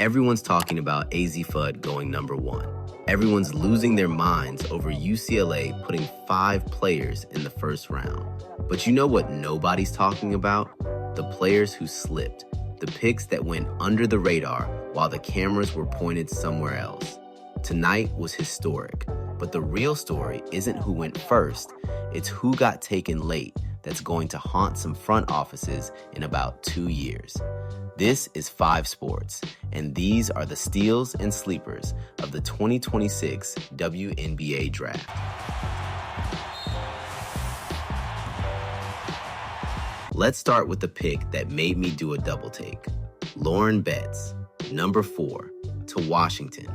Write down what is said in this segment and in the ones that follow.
Everyone's talking about Azzi Fudd going number 1. Everyone's losing their minds over UCLA putting 5 players in the first round. But you know what nobody's talking about? The players who slipped. The picks that went under the radar while the cameras were pointed somewhere else. Tonight was historic, but the real story isn't who went first, it's who got taken late that's going to haunt some front offices in about 2 years. This is 5 Sports, and these are the steals and sleepers of the 2026 WNBA Draft. Let's start with the pick that made me do a double take. Lauren Betts, number 4, to Washington.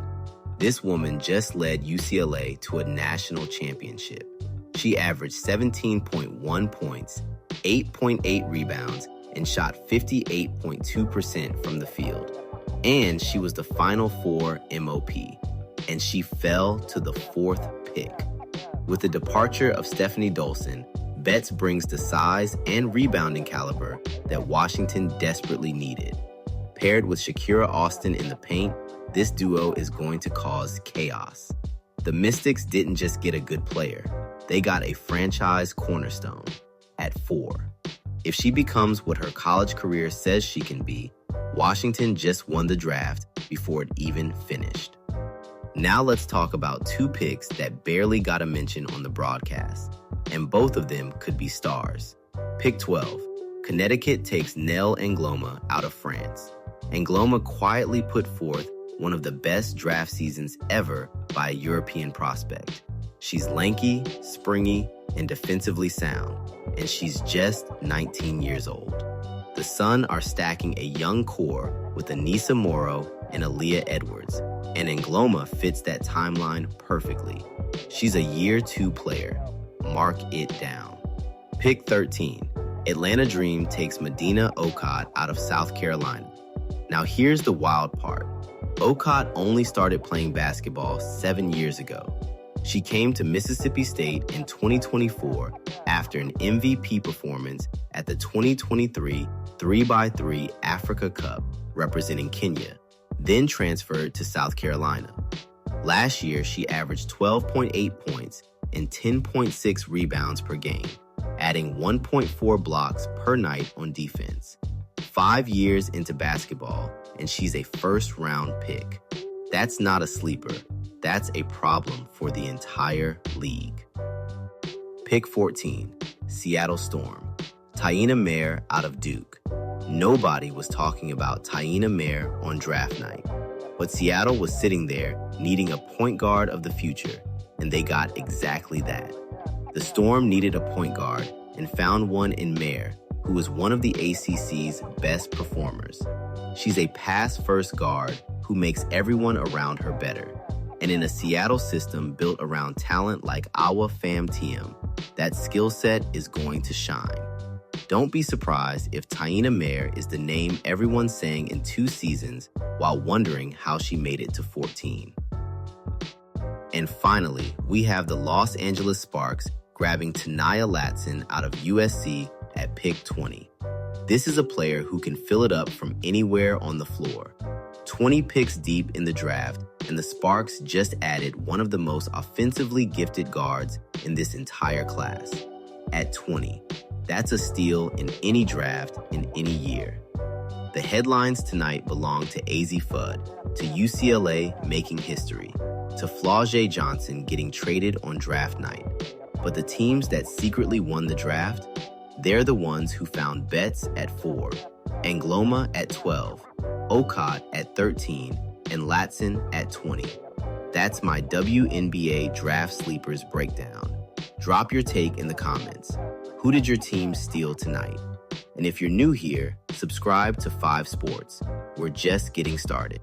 This woman just led UCLA to a national championship. She averaged 17.1 points, 8.8 rebounds, and shot 58.2% from the field. And she was the Final Four MOP, and she fell to the 4th pick. With the departure of Stephanie Dolson, Betts brings the size and rebounding caliber that Washington desperately needed. Paired with Shakira Austin in the paint, this duo is going to cause chaos. The Mystics didn't just get a good player, they got a franchise cornerstone at 4. If she becomes what her college career says she can be, Washington just won the draft before it even finished. Now let's talk about 2 picks that barely got a mention on the broadcast, and both of them could be stars. Pick 12. Connecticut takes Nell Angloma out of France. Angloma quietly put forth one of the best draft seasons ever by a European prospect. She's lanky, springy, and defensively sound, and she's just 19 years old. The Sun are stacking a young core with Anissa Morrow and Aaliyah Edwards, and Angloma fits that timeline perfectly. She's a year 2 player. Mark it down. Pick 13. Atlanta Dream takes Madina Okot out of South Carolina. Now here's the wild part. Okot only started playing basketball 7 years ago. She came to Mississippi State in 2024 after an MVP performance at the 2023 3x3 Africa Cup representing Kenya, then transferred to South Carolina. Last year, she averaged 12.8 points and 10.6 rebounds per game, adding 1.4 blocks per night on defense. 5 years into basketball, and she's a first-round pick. That's not a sleeper. That's a problem for the entire league. Pick 14, Seattle Storm. Taina Mair out of Duke. Nobody was talking about Taina Mair on draft night, but Seattle was sitting there needing a point guard of the future, and they got exactly that. The Storm needed a point guard and found one in Mair, who is one of the ACC's best performers. She's a pass-first guard who makes everyone around her better. And in a Seattle system built around talent like Awa Fam Tiem, that skill set is going to shine. Don't be surprised if Taina Mair is the name everyone's saying in 2 seasons while wondering how she made it to 14. And finally, we have the Los Angeles Sparks grabbing Taina Latson out of USC at pick 20. This is a player who can fill it up from anywhere on the floor. 20 picks deep in the draft, and the Sparks just added one of the most offensively gifted guards in this entire class. At 20, that's a steal in any draft in any year. The headlines tonight belong to Azzi Fudd, to UCLA making history, to Flau'jae Johnson getting traded on draft night. But the teams that secretly won the draft, they're the ones who found Betts at 4, Angloma at 12, Okot at 13, and Latson at 20. That's my WNBA Draft Sleepers breakdown. Drop your take in the comments. Who did your team steal tonight? And if you're new here, subscribe to 5 Sports. We're just getting started.